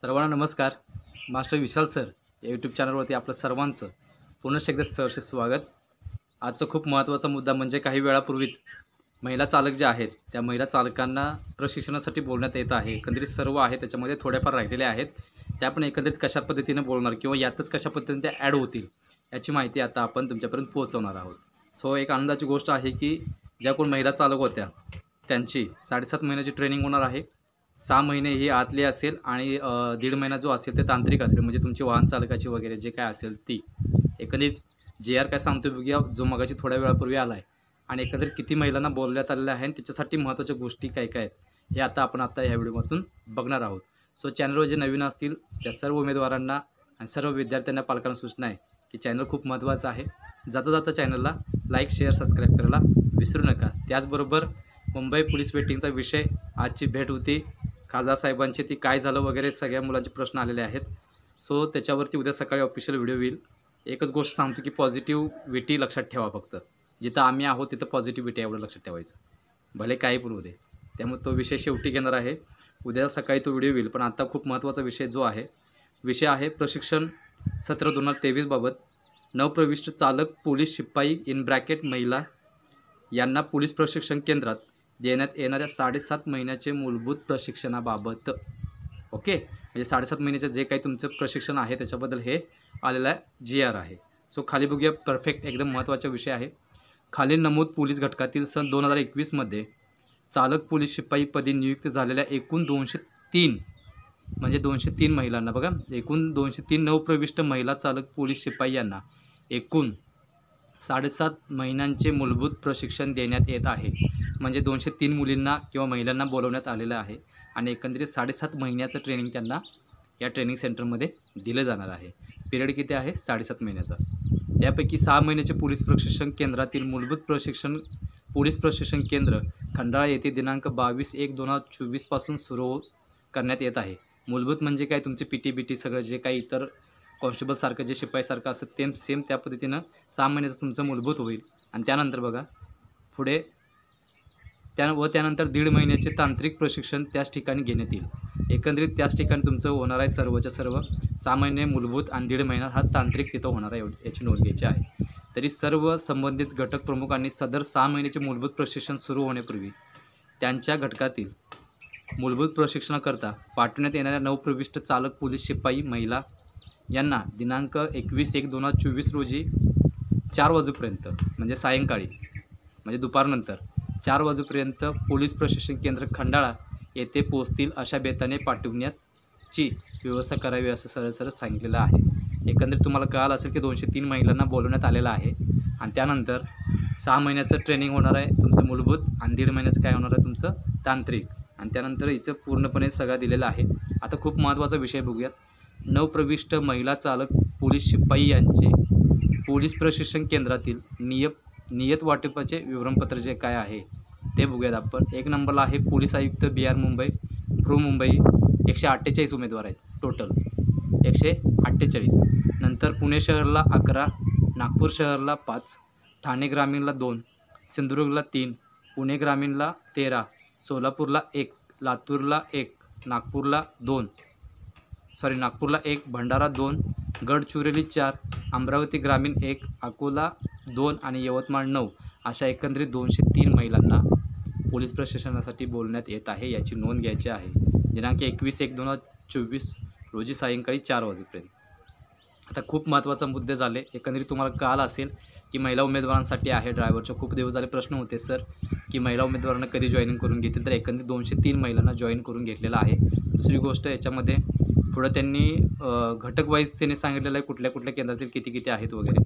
सर्वांना नमस्कार. मास्टर विशाल सर या यूट्यूब चॅनलवरती आपलं सर्वांचं पुनश्च एकदा सहर्ष स्वागत. आजचा खूप महत्त्वाचा मुद्दा म्हणजे काही वेळापूर्वीच महिला चालक जे आहेत त्या महिला चालकांना प्रशिक्षणासाठी बोलण्यात येत आहे. एकंदरीत सर्व आहे त्याच्यामध्ये थोड्याफार राहिलेले आहेत, त्या पण एकंदरीत कशा पद्धतीने बोलणार किंवा यातच कशा पद्धतीने त्या ॲड होतील याची माहिती आता आपण तुमच्यापर्यंत पोहोचवणार आहोत. सो एक आनंदाची गोष्ट आहे की ज्या कोण महिला चालक होत्या त्यांची 7.5 महिन्याची ट्रेनिंग होणार आहे. 6 महिने ही आतली असेल आणि 1.5 महिना जो असेल ते तांत्रिक असेल, म्हणजे तुमची वाहन चालकाची वगैरे जे काय असेल ती. एकंदरीत जे आर काय सांगतो बघूया, जो मगाशी थोड्या वेळापूर्वी आला आहे, आणि एकंदरीत किती महिलांना बोलण्यात आलेलं आहे आणि त्याच्यासाठी महत्त्वाच्या गोष्टी काय काय आहेत हे आता आपण ह्या व्हिडिओमधून बघणार आहोत. सो चॅनलवर जे नवीन असतील त्या सर्व उमेदवारांना आणि सर्व विद्यार्थ्यांना पालकांना सूचना आहे की चॅनल खूप महत्त्वाचं आहे. जाता जाता चॅनलला लाईक शेअर सबस्क्राईब करायला विसरू नका. त्याचबरोबर मुंबई पोलीस वेटिंगचा विषय आजची भेट होती खासदार साहेबांची, ती काय झालं वगैरे सगळ्या मुलांचे प्रश्न आलेले आहेत. सो त्याच्यावरती उद्या सकाळी ऑफिशियल व्हिडिओ येईल. एकच गोष्ट सांगतो की पॉझिटिव्हिटी लक्षात ठेवा. फक्त जिथं आम्ही आहोत तिथं पॉझिटिव्हिटी एवढं लक्षात ठेवायचं, भले काही पण होऊ दे. त्यामुळे तो विषय शेवटी घेणार आहे, उद्या सकाळी तो व्हिडिओ येईल. पण आता खूप महत्त्वाचा विषय जो आहे विषय आहे प्रशिक्षण सत्र 2023 बाबत. नवप्रविष्ट चालक पोलीस शिपाई इन ब्रॅकेट महिला यांना पोलीस प्रशिक्षण केंद्रात देण्यात येणाऱ्या 7.5 महिन्याचे मूलभूत प्रशिक्षणाबाबत. ओके, म्हणजे 7.5 महिन्याचं जे काही तुमचं प्रशिक्षण आहे त्याच्याबद्दल हे आलेला जी आर आहे. सो खाली बघूया, परफेक्ट एकदम महत्त्वाचा विषय आहे. खालील नमूद पोलीस घटकातील सन 2021 मध्ये चालक पोलीस शिपाई पदी नियुक्त झालेल्या एकूण 203 म्हणजे 203 महिलांना, बघा एकूण 203 नवप्रविष्ट महिला चालक पोलीस शिपाई यांना एकूण 7.5 महिन्यांचे मूलभूत प्रशिक्षण देण्यात येत आहे. म्हणजे 203 मुलींना किंवा महिलांना बोलवण्यात आलेलं आहे आणि एकंदरीत 7.5 महिन्याचं ट्रेनिंग त्यांना या ट्रेनिंग सेंटरमध्ये दिलं जाणार आहे. पिरियड किती आहे? 7.5 महिन्याचा. यापैकी 6 महिन्याचे पोलीस प्रशिक्षण केंद्रातील मूलभूत प्रशिक्षण पोलीस प्रशिक्षण केंद्र खंडाळा येथे दिनांक 22/1/2024 पासून सुरू करण्यात येत आहे. मूलभूत म्हणजे काय, तुमचे PTBT सगळं जे काही इतर कॉन्स्टेबलसारखं जे शिपाईसारखं असतं ते सेम त्या पद्धतीनं 6 महिन्याचं तुमचं मूलभूत होईल. आणि त्यानंतर बघा पुढे त्यानंतर 1.5 महिन्याचे तांत्रिक प्रशिक्षण त्याच ठिकाणी घेण्यात येईल. एकंदरीत त्याच ठिकाणी तुमचं होणार आहे सर्वच्या सर्व 6 महिने मूलभूत आणि 1.5 महिना हा तांत्रिक तिथं होणार आहे, याची नोंद घ्यायची आहे. तरी सर्व संबंधित घटक प्रमुखांनी सदर 6 महिन्याचे मूलभूत प्रशिक्षण सुरू होण्यापूर्वी त्यांच्या घटकातील मूलभूत प्रशिक्षणाकरता पाठवण्यात येणाऱ्या नवप्रविष्ट चालक पोलीस शिपाई महिला यांना दिनांक 21/1/2024 रोजी 4 वाजेपर्यंत म्हणजे सायंकाळी म्हणजे दुपारनंतर 4 वाजेपर्यंत पोलीस प्रशिक्षण केंद्र खंडाळा येथे पोहोचतील अशा बेताने पाठवण्याची व्यवस्था करावी असं सरळ सरळ सांगितलेलं आहे. एकंदरीत तुम्हाला कळालं असेल की 203 महिलांना बोलवण्यात आलेलं आहे आणि त्यानंतर 6 महिन्याचं ट्रेनिंग होणार आहे तुमचं मूलभूत आणि 1.5 महिन्याचं काय होणार आहे तुमचं तांत्रिक, आणि त्यानंतर हिचं पूर्णपणे सगळं दिलेलं आहे. आता खूप महत्त्वाचा विषय बघूयात. नवप्रविष्ट महिला चालक पोलीस शिपाई यांचे पोलीस प्रशिक्षण केंद्रातील नियत वाटपाचे विवरणपत्र जे काय आहे ते बघूयात आपण. 1 नंबरला आहे पोलीस आयुक्त BR मुंबई मुंबई 148 उमेदवार आहेत टोटल 148. नंतर पुणे शहरला 11, नागपूर शहरला 5, ठाणे ग्रामीणला 2, सिंधुदुर्गला 3, पुणे ग्रामीणला 13, सोलापूरला 1, लातूरला 1, नागपूरला 1, भंडारा 2, गडचिरोली 4, अमरावती ग्रामीण 1, अकोला 2 आणि यवतमाळ 9 अशा एकंदरीत 203 महिलांना पोलीस प्रशिक्षणासाठी बोलण्यात येत आहे, याची नोंद घ्यायची आहे. दिनांक 21/1/2024 रोजी सायंकाळी 4 वाजेपर्यंत. आता खूप महत्त्वाचा मुद्दे झाले. एकंदरीत तुम्हाला कळालं असेल की महिला उमेदवारांसाठी आहे. ड्रायव्हरचे खूप दिवस झाले प्रश्न होते सर की महिला उमेदवारांना कधी जॉईनिंग करून घेतील, तर एकंदरीत 203 महिलांना जॉईन करून घेतलेलं आहे. दुसरी गोष्ट याच्यामध्ये पुढं त्यांनी घटक वाईज त्यांनी सांगितलेलं आहे कुठल्या कुठल्या केंद्रातील किती किती आहेत वगैरे.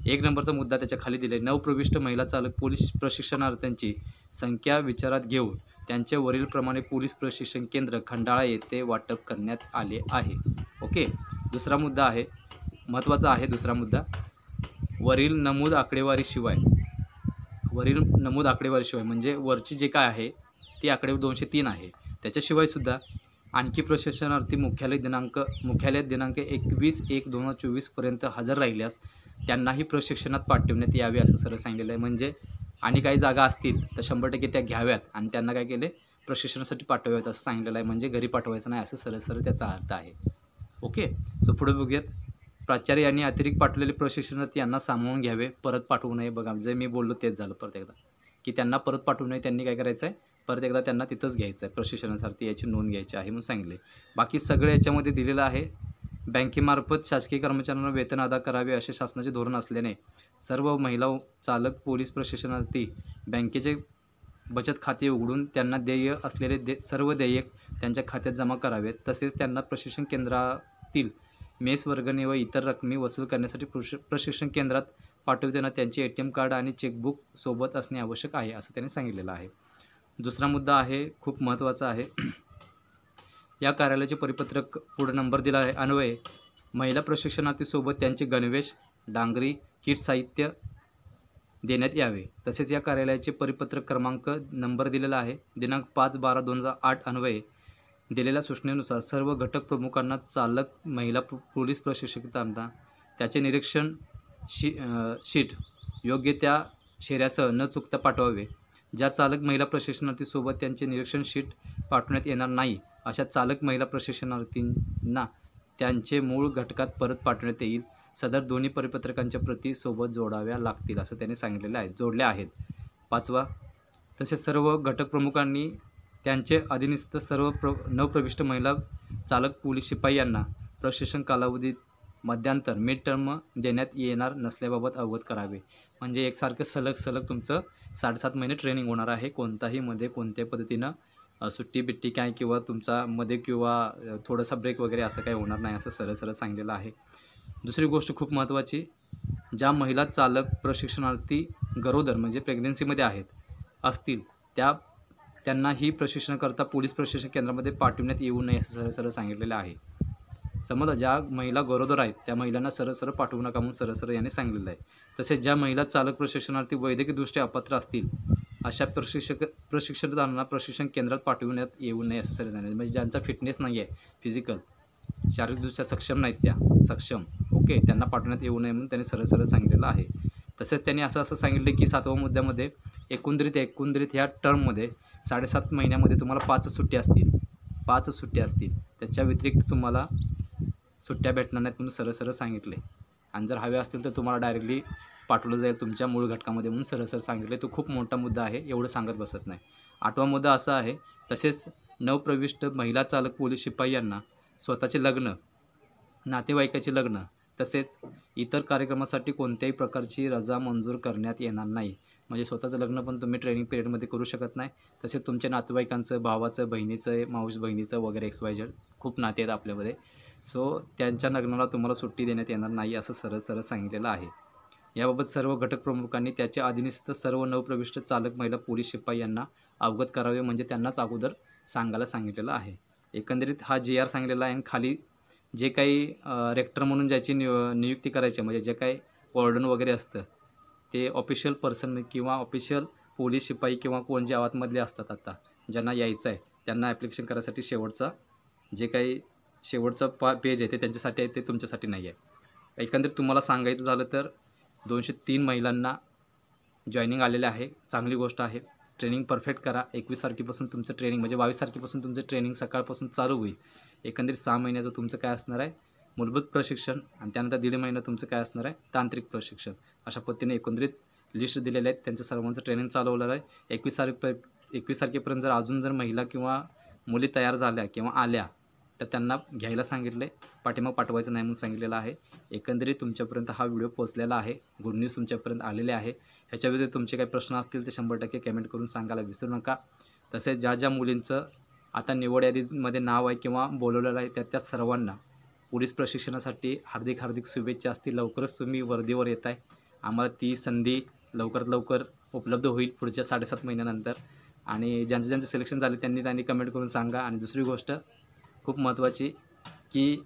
1 नंबरचा मुद्दा त्याच्या खाली दिले. नवप्रविष्ट महिला चालक पोलीस प्रशिक्षणार्थ्यांची संख्या विचारात घेऊन त्यांचे वरीलप्रमाणे पोलीस प्रशिक्षण केंद्र खंडाळा येथे वाटप करण्यात आले आहे. ओके, दुसरा मुद्दा आहे महत्त्वाचा आहे. दुसरा मुद्दा वरील नमूद आकडेवारीशिवाय म्हणजे वरची जे काय आहे ती आकडेवारी 203 आहे, त्याच्याशिवायसुद्धा आणखी प्रशिक्षणार्थी मुख्यालयात दिनांक 21/1/2024 पर्यंत हजर राहिल्यास त्यांनाही प्रशिक्षणात पाठवण्यात यावे असं सरळ सांगितलेलं आहे. म्हणजे आणि काही जागा असतील तर 100% त्या घ्याव्यात आणि त्यांना काय केले प्रशिक्षणासाठी पाठवावेत असं सांगितलेलं आहे. म्हणजे घरी पाठवायचं नाही असं सरळ त्याचा अर्थ आहे. ओके. सो पुढे बघूयात. प्राचार्य यांनी अतिरिक्त पाठवलेले प्रशिक्षणार्थी यांना सामावून घ्यावे, परत पाठवू नये. बघा जे मी बोललो तेच झालं परत एकदा, की त्यांना परत पाठवू नये. त्यांनी काय करायचं आहे, परत एकदा त्यांना तिथंच घ्यायचं आहे. प्रशिक्षणार्थी याची नोंद घ्यायची आहे म्हणून सांगितले. बाकी सगळं याच्यामध्ये दिलेलं आहे. बँकेमार्फत शासकीय कर्मचाऱ्यांना वेतन अदा करावे असे शासनाचे धोरण असल्याने सर्व महिला चालक, पोलीस प्रशिक्षणार्थी बँकेचे बचत खाते उघडून त्यांना देय असलेले सर्व देयक त्यांच्या खात्यात जमा करावेत. तसेच त्यांना प्रशिक्षण केंद्रातील मेस वर्गणी व इतर रकमी वसूल करण्यासाठी प्रशिक्षण केंद्रात पाठवताना त्यांचे ATM कार्ड आणि चेकबुक सोबत असणे आवश्यक आहे असं त्यांनी सांगितलेलं आहे. दुसरा मुद्दा आहे, खूप महत्त्वाचा आहे. या कार्यालयाचे परिपत्रक पुढे नंबर दिला आहे. अन्वये महिला प्रशिक्षणार्थीसोबत त्यांचे गणवेश, डांगरी, किट साहित्य देण्यात यावे. तसेच या कार्यालयाचे परिपत्रक क्रमांक नंबर दिलेला आहे. दिनांक 5/12/2008 अन्वये दिलेल्या सूचनेनुसार सर्व घटक प्रमुखांना चालक महिला पोलीस प्रशिक्षकांना त्याचे निरीक्षण शीट योग्य त्या शेऱ्यासह न चुकता पाठवावे. ज्या चालक महिला प्रशिक्षणार्थीसोबत त्यांचे निरीक्षण शीट पाठवण्यात येणार नाही अशा चालक महिला प्रशिक्षणार्थींना त्यांचे मूळ घटकात परत पाठवण्यात येईल. सदर दोन्ही परिपत्रकांच्या प्रती सोबत जोडाव्या लागतील असं त्यांनी सांगितलेलं आहे, जोडल्या आहेत. 5वा, तसेच सर्व घटक प्रमुखांनी त्यांचे अधीनस्थ सर्व नवप्रविष्ट महिला चालक पोलीस शिपाई यांना प्रशिक्षण कालावधीत मध्यांतर मिड टर्म देण्यात येणार नसल्याबाबत अवगत करावे. म्हणजे एकसारखं सलग तुमचं 7.5 महिने ट्रेनिंग होणार आहे. कोणताही मध्ये कोणत्याही पद्धतीनं सुट्टी-बिट्टी काय किंवा तुमचा मध्ये किंवा थोडासा ब्रेक वगैरे असं काही होणार नाही असं सरळ सांगितलेलं आहे. दुसरी गोष्ट खूप महत्त्वाची, ज्या महिला चालक प्रशिक्षणार्थी गरोदर म्हणजे प्रेग्नन्सीमध्ये असतील त्यांना ही प्रशिक्षणाकरता पोलीस प्रशिक्षण केंद्रामध्ये पाठवण्यात येऊ नये असं सरळ सांगितलेलं आहे. समजा ज्या महिला गरोदर आहेत त्या महिलांना सरळ पाठवू नका म्हणून सरळ याने सांगितलेलं आहे. तसेच ज्या महिला चालक प्रशिक्षणार्थी वैद्यकीयदृष्ट्या अपात्र असतील अशा प्रशिक्षणार्थींना प्रशिक्षण केंद्रात पाठवण्यात येऊ नये असं सरळ सांगितलं. म्हणजे ज्यांचा फिटनेस नाही आहे, फिजिकल शारीरिकदृष्ट्या सक्षम नाहीत ओके, त्यांना पाठवण्यात येऊ नये म्हणून त्यांनी सरळ सांगितलेलं आहे. तसेच त्यांनी असं सांगितलं की 7व्या मुद्द्यामध्ये एकंदरीत ह्या टर्ममध्ये 7.5 महिन्यामध्ये तुम्हाला 5 सुट्ट्या असतील. त्याच्या व्यतिरिक्त तुम्हाला सुट्ट्या भेटणार नाहीत म्हणून सरळ सांगितले. आणि जर हव्या असतील तर तुम्हाला डायरेक्टली पाठवलं जाईल तुमच्या मूळ घटकामध्ये म्हणून सरळ सांगितले. तो खूप मोठा मुद्दा आहे, एवढं सांगत बसत नाही. 8वा मुद्दा असा आहे, तसेच नवप्रविष्ट महिला चालक पोलीस शिपाई यांना स्वतःचे लग्न, नातेवाईकाचे लग्न तसेच इतर कार्यक्रमासाठी कोणत्याही प्रकारची रजा मंजूर करण्यात येणार नाही. म्हणजे स्वतःचं लग्न पण तुम्ही ट्रेनिंग पिरियडमध्ये करू शकत नाही. तसेच तुमच्या नातेवाईकांचं, भावाचं, बहिणीचं, मावशी बहिणीचं वगैरे XYZ खूप नाते आहेत आपल्यामध्ये. सो त्यांच्या लग्नाला तुम्हाला सुट्टी देण्यात येणार नाही असं सरळ सांगितलेलं आहे. याबाबत सर्व घटक प्रमुखांनी त्याच्या अधीनस्थ सर्व नवप्रविष्ट चालक महिला पोलीस शिपाई यांना अवगत करावे. म्हणजे त्यांनाच अगोदर सांगायला सांगितलेलं आहे. एकंदरीत हा GR सांगितलेला आहे. आणि खाली जे काही रेक्टर म्हणून ज्याची नियुक्ती करायची म्हणजे जे काही वॉर्डन वगैरे असतं ते ऑफिशियल पर्सन किंवा ऑफिशियल पोलीस शिपाई किंवा कोण जे आवाजमधले असतात आता ज्यांना यायचं आहे त्यांना ॲप्लिकेशन करायसाठी शेवटचं पेज आहे ते त्यांच्यासाठी आहे, ते तुमच्यासाठी नाही आहे. एकंदरीत तुम्हाला सांगायचं झालं तर 203 महिलांना जॉईनिंग आलेले आहे. चांगली गोष्ट आहे. ट्रेनिंग परफेक्ट करा. 21 तारखेपासून तुमचं ट्रेनिंग म्हणजे 22 तारखेपासून तुमचं ट्रेनिंग सकाळपासून चालू होईल. एकंदरीत 6 महिन्याचं तुमचं काय असणार आहे, मूलभूत प्रशिक्षण आणि त्यानंतर 1.5 महिना तुमचं काय असणार आहे, तांत्रिक प्रशिक्षण. अशा पद्धतीने एकंदरीत लिस्ट दिलेले आहेत. त्यांचं सर्वांचं ट्रेनिंग चालवलेलं आहे. 21 तारखेपर्यंत जर महिला किंवा मुली तयार झाल्या किंवा आल्या तर त्यांना घ्यायला सांगितलं आहे. पाठीमाग पाठवायचं नाही म्हणून सांगितलेलं आहे. एकंदरीत तुमच्यापर्यंत हा व्हिडिओ पोहोचलेला आहे. गुड न्यूज तुमच्यापर्यंत आलेले आहे. ह्याच्या व्यतिरिक्त तुमचे काही प्रश्न असतील ते 100% कमेंट करून सांगायला विसरू नका. तसेच ज्या मुलींचं आता निवड यादीमध्ये नाव आहे किंवा बोलवलेलं आहे त्या सर्वांना पोलीस प्रशिक्षणासाठी हार्दिक शुभेच्छा असतील. लवकरच तुम्ही वर्दीवर येत आहे. आम्हाला ती संधी लवकरात लवकर उपलब्ध होईल पुढच्या 7.5 महिन्यानंतर. आणि ज्यांचं सिलेक्शन झाले त्यांनी कमेंट करून सांगा. आणि दुसरी गोष्ट खूप महत्त्वाची की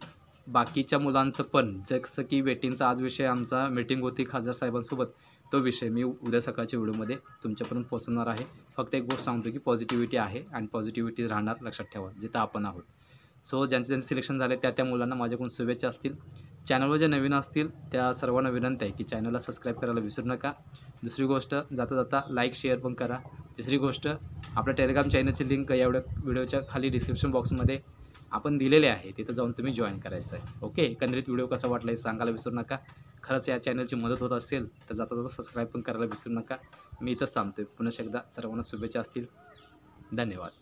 बाकीच्या मुलांचं पण जसं की वेटिंगचा आज विषय आमचा मीटिंग होती खासदार साहेबांसोबत, तो विषय मी उद्या सकाळच्या व्हिडिओमध्ये तुमच्यापर्यंत पोहोचवणार आहे. फक्त एक गोष्ट सांगतो की पॉझिटिव्हिटी आहे आणि पॉझिटिव्हिटी राहणार, लक्षात ठेवा, जिथं आपण आहोत. सो ज्यांचं सिलेक्शन झाले त्या मुलांना माझ्याकडून शुभेच्छा असतील. चॅनलवर जे नवीन असतील त्या सर्वांना विनंती आहे की चॅनलला सबस्क्राईब करायला विसरू नका. दुसरी गोष्ट जाता जाता लाईक शेअर पण करा. तिसरी गोष्ट आपल्या टेलिग्राम चॅनलची लिंक एवढ्या व्हिडिओच्या खाली डिस्क्रिप्शन बॉक्समध्ये आपण दिलेले आहे, तिथं जाऊन तुम्ही जॉईन करायचं आहे. ओके, एकंदरीत व्हिडिओ कसा वाटला हे सांगायला विसरू नका. खरंच या चॅनलची मदत होत असेल तर जाता जाता सबस्क्राईब पण करायला विसरू नका. मी इथंच थांबतोय. पुन्हा एकदा सर्वांना शुभेच्छा असतील. धन्यवाद.